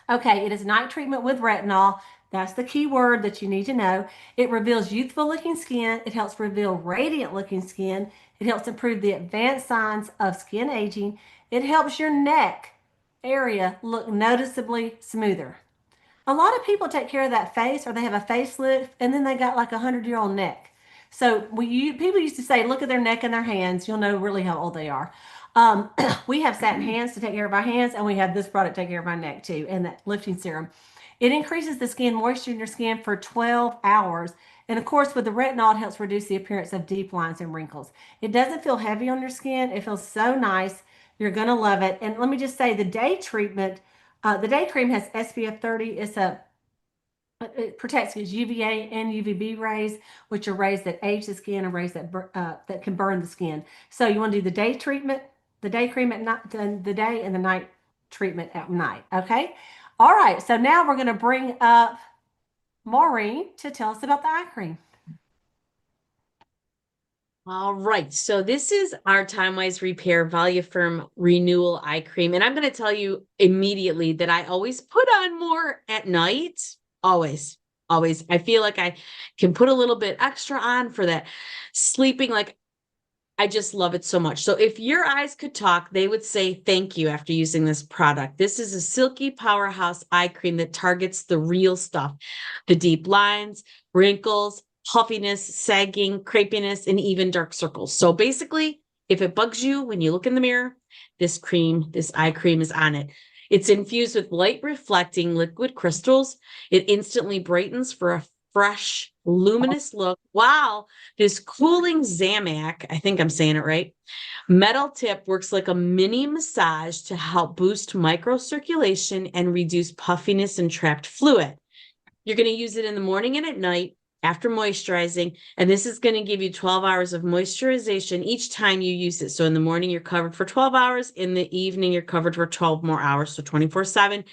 Okay, it is night treatment with retinol. That's the key word that you need to know. It reveals youthful looking skin. It helps reveal radiant looking skin. It helps improve the advanced signs of skin aging. It helps your neck area look noticeably smoother. A lot of people take care of that face or they have a facelift and then they got like 100-year-old neck. So people used to say, look at their neck and their hands. You'll know really how old they are. We have satin hands to take care of our hands, and we have this product to take care of our neck too, and that lifting serum. It increases the skin moisture in your skin for 12 hours. And of course, with the retinol, it helps reduce the appearance of deep lines and wrinkles. It doesn't feel heavy on your skin. It feels so nice. You're going to love it. And let me just say the day treatment, the day cream has SPF 30. It protects against UVA and UVB rays, which are rays that age the skin and rays that can burn the skin. So you want to do the day treatment, the day cream at night, the day and the night treatment at night. Okay. All right. So now we're going to bring up Maureen to tell us about the eye cream. All right, so this is our Time Wise Repair Volume Renewal Eye Cream. And I'm going to tell you immediately that I always put on more at night. Always, always. I feel like I can put a little bit extra on for that sleeping. Like, I just love it so much. So if your eyes could talk, they would say thank you after using this product. This is a silky powerhouse eye cream that targets the real stuff, the deep lines, wrinkles, puffiness, sagging, crepiness, and even dark circles. So basically, if it bugs you when you look in the mirror, this eye cream is on it. It's infused with light reflecting liquid crystals. It instantly brightens for a fresh, luminous look. Wow. This cooling Zamac, I think I'm saying it right, metal tip works like a mini massage to help boost microcirculation and reduce puffiness and trapped fluid. You're going to use it in the morning and at night after moisturizing, and this is going to give you 12 hours of moisturization each time you use it. So in the morning, you're covered for 12 hours. In the evening, you're covered for 12 more hours. So 24/7,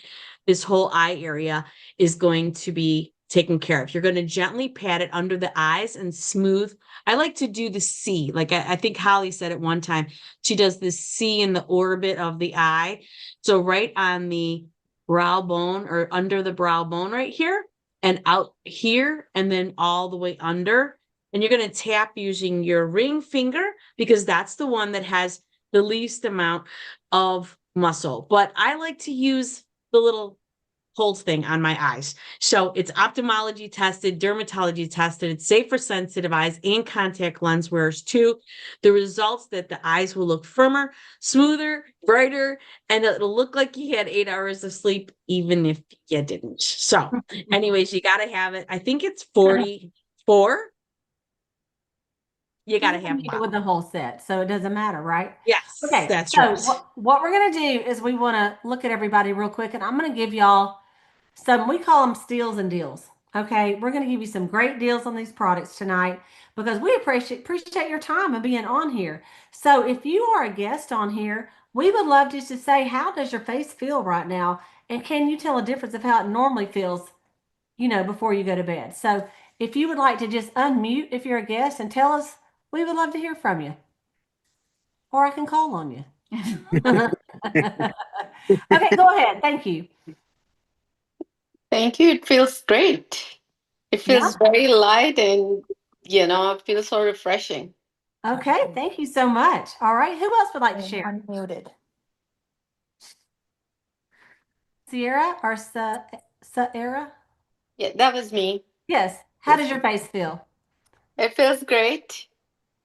this whole eye area is going to be taken care of. You're going to gently pat it under the eyes and smooth. I like to do the C. Like I think Holly said it one time. She does this C in the orbit of the eye. So right on the brow bone or under the brow bone right here and out here and then all the way under. And you're going to tap using your ring finger because that's the one that has the least amount of muscle. But I like to use the little holds thing on my eyes. So it's ophthalmology tested, dermatology tested. It's safe for sensitive eyes and contact lens wearers too. The results that the eyes will look firmer, smoother, brighter, and it'll look like you had 8 hours of sleep, even if you didn't. So anyways, you got to have it. I think it's 44. You got to have it with the whole set, so it doesn't matter, right? Yes, Okay, that's so right. what we're going to do is we want to look at everybody real quick, and I'm going to give y'all some, we call them steals and deals. Okay, we're going to give you some great deals on these products tonight because we appreciate your time and being on here. So if you are a guest on here, we would love just to say, how does your face feel right now? And can you tell a difference of how it normally feels, before you go to bed? So if you would like to just unmute if you're a guest and tell us, we would love to hear from you. Or I can call on you. Okay, go ahead. Thank you. Thank you. It feels great. It feels very light and, it feels so refreshing. Okay, thank you so much. All right, who else would like to share? Unmuted. Sierra or Sierra? Yeah, that was me. Yes. How does your face feel? It feels great.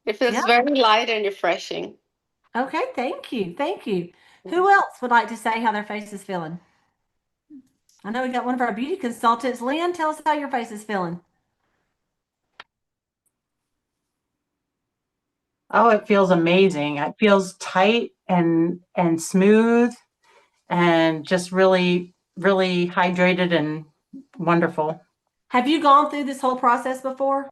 It feels Yeah. very light and refreshing. Okay, thank you. Thank you. Who else would like to say how their face is feeling? I know we got one of our beauty consultants. Lynn, tell us how your face is feeling. Oh, it feels amazing. It feels tight and smooth and just really, really hydrated and wonderful. Have you gone through this whole process before?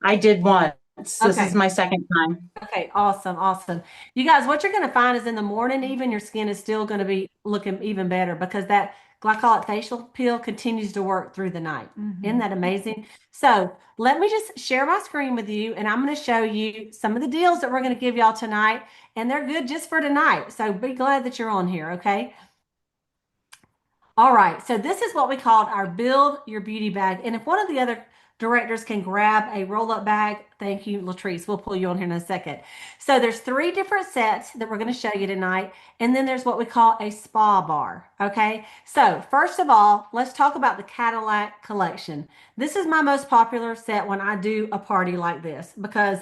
I did once. This Okay. is my second time. Okay, awesome, awesome. You guys, what you're going to find is in the morning, even your skin is still going to be looking even better because that glycolic facial peel continues to work through the night. Isn't that amazing? So let me just share my screen with you, and I'm going to show you some of the deals that we're going to give y'all tonight, and they're good just for tonight. So be glad that you're on here, okay? All right, so this is what we called our Build Your Beauty Bag. And if one of the other directors can grab a roll-up bag, thank you, Latrice. We'll pull you on here in a second. So there's 3 different sets that we're going to show you tonight. And then there's what we call a spa bar, okay? So first of all, let's talk about the Cadillac collection. This is my most popular set when I do a party like this because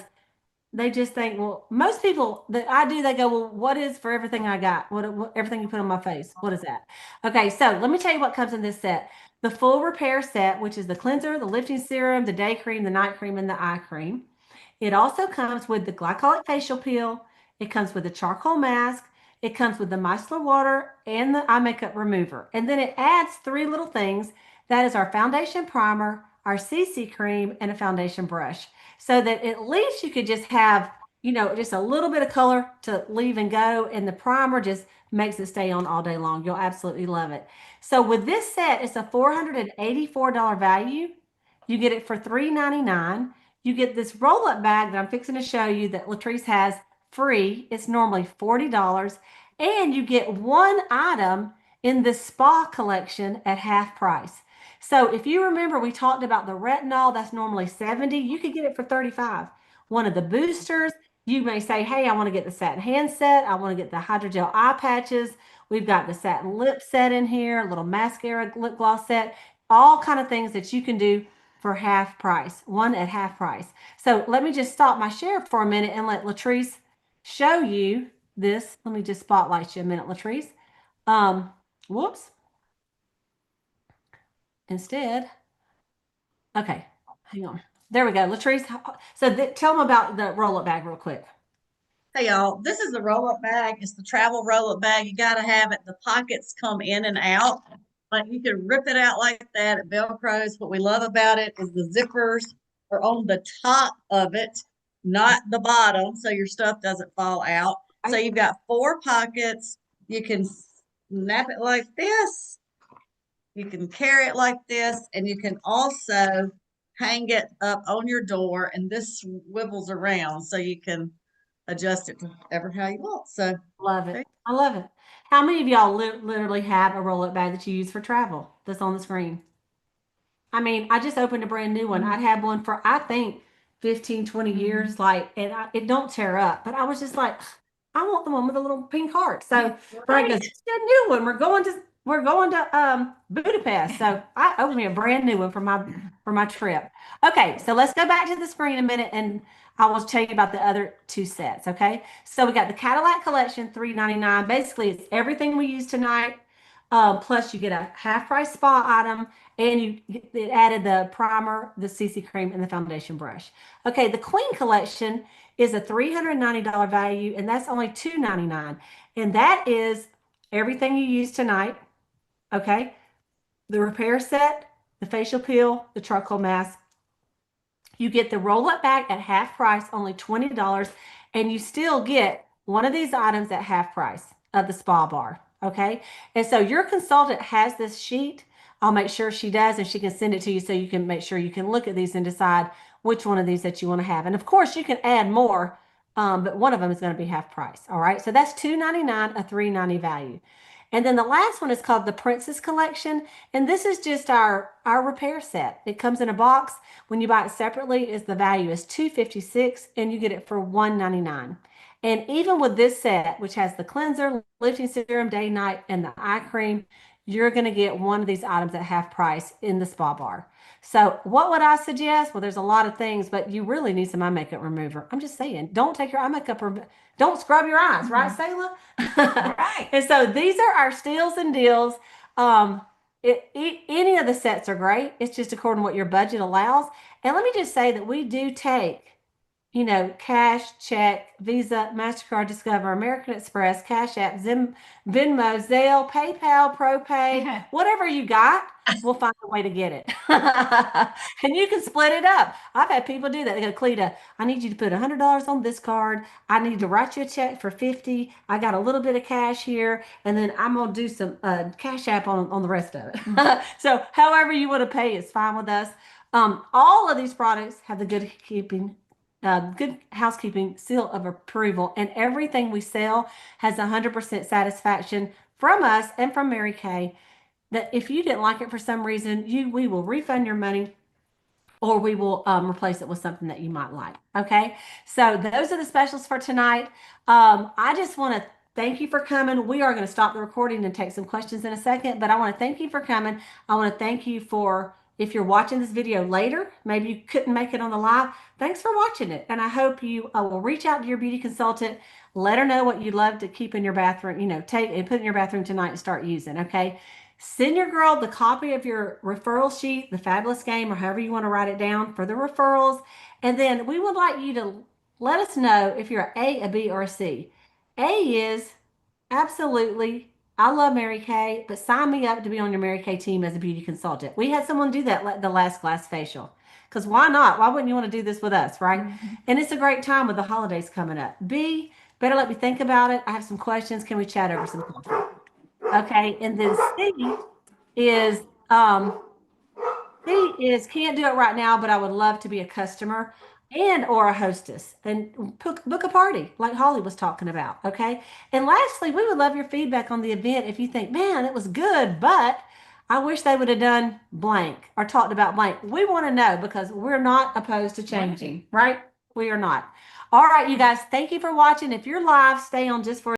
they just think, well, most people that I do, they go, well, what is for everything I got? What everything you put on my face? What is that? Okay, so let me tell you what comes in this set. The full repair set, which is the cleanser, the lifting serum, the day cream, the night cream, and the eye cream. It also comes with the glycolic facial peel. It comes with the charcoal mask. It comes with the micellar water and the eye makeup remover. And then it adds 3 little things. That is our foundation primer, our CC cream, and a foundation brush. So that at least you could just have, you know, just a little bit of color to leave and go. And the primer just makes it stay on all day long. You'll absolutely love it. So with this set, it's a $484 value. You get it for $399. You get this roll-up bag that I'm fixing to show you that Latrice has free. It's normally $40. And you get 1 item in the spa collection at half price. So if you remember, we talked about the retinol, that's normally 70. You could get it for 35. One of the boosters, you may say, hey, I want to get the satin hand set. I want to get the hydrogel eye patches. We've got the satin lip set in here, a little mascara lip gloss set, all kind of things that you can do for half price, 1 at half price. So let me just stop my share for a minute and let Latrice show you this. Let me just spotlight you a minute, Latrice. Whoops. Instead, okay, hang on. There we go. Latrice, so tell them about the roll-up bag real quick. Hey y'all, this is the roll-up bag. It's the travel roll-up bag. You got to have it. The pockets come in and out. But you can rip it out like that. It Velcros. What we love about it is the zippers are on the top of it, not the bottom, so your stuff doesn't fall out. So you've got 4 pockets. You can snap it like this. You can carry it like this, and you can also hang it up on your door, and this swivels around so you can adjust it to ever how you want. So love it. I love it. How many of y'all literally have a roll-up bag that you use for travel that's on the screen? I mean, I just opened a brand new one. I'd had one for, I think, 15, 20 years, like, and it don't tear up. But I was just like, I want the one with a little pink heart. So Brian goes, "It's a new one. We're going to Budapest." So I opened me a brand new one for my trip. Okay, so let's go back to the screen a minute and I will tell you about the other 2 sets. Okay, so we got the Cadillac collection, $399. Basically, it's everything we use tonight. Plus, you get a half price spa item, and it added the primer, the CC cream, and the foundation brush. Okay, the Queen collection is a $390 value, and that's only $299. And that is everything you use tonight. Okay, the repair set, the facial peel, the charcoal mask. You get the roll-up bag at half price, only $20, and you still get one of these items at half price of the spa bar. Okay, and so your consultant has this sheet. I'll make sure she does, and she can send it to you so you can make sure you can look at these and decide which one of these that you want to have. And of course, you can add more, but one of them is going to be half price. All right, so that's $299, a $390 value. And then the last one is called the Princess Collection. And this is just our repair set. It comes in a box. When you buy it separately, the value is $256 and you get it for $199. And even with this set, which has the cleanser, lifting serum, day, night, and the eye cream, you're going to get one of these items at half price in the spa bar. So what would I suggest? Well, there's a lot of things, but you really need some eye makeup remover. I'm just saying, don't take your eye makeup, don't scrub your eyes, right, Sayla? Right. And so these are our steals and deals. Any of the sets are great. It's just according to what your budget allows. And let me just say that we do take cash, check, Visa, MasterCard, Discover, American Express, Cash App, Venmo, Zelle, PayPal, ProPay, whatever you got, we'll find a way to get it. And you can split it up. I've had people do that. They go, Cleta, I need you to put $100 on this card. I need to write you a check for 50. I got a little bit of cash here, and then I'm gonna do some Cash App on the rest of it. So however you want to pay is fine with us. All of these products have the good housekeeping seal of approval, and everything we sell has 100% satisfaction from us and from Mary Kay. That if you didn't like it for some reason, we will refund your money, or we will replace it with something that you might like. Okay, so those are the specials for tonight. I just want to thank you for coming. We are going to stop the recording and take some questions in a second, but I want to thank you for coming. I want to thank you for, if you're watching this video later, maybe you couldn't make it on the live, thanks for watching it. And I hope you will reach out to your beauty consultant, let her know what you'd love to keep in your bathroom, take and put in your bathroom tonight and start using. Okay. Send your girl the copy of your referral sheet, the Fabulous Game, or however you want to write it down for the referrals. And then we would like you to let us know if you're A, a B, or a C. A is absolutely, I love Mary Kay, but sign me up to be on your Mary Kay team as a beauty consultant. We had someone do that the last glass facial. Because why not? Why wouldn't you want to do this with us, right? Mm-hmm. And it's a great time with the holidays coming up. B, better let me think about it. I have some questions. Can we chat over some coffee? Okay, and then C is can't do it right now, but I would love to be a customer and or a hostess and book a party like Holly was talking about. Okay, and lastly, we would love your feedback on the event. If you think, man, it was good, but I wish they would have done blank or talked about blank. We want to know, because we're not opposed to changing, right? We are not. All right, you guys, thank you for watching. If you're live, stay on just for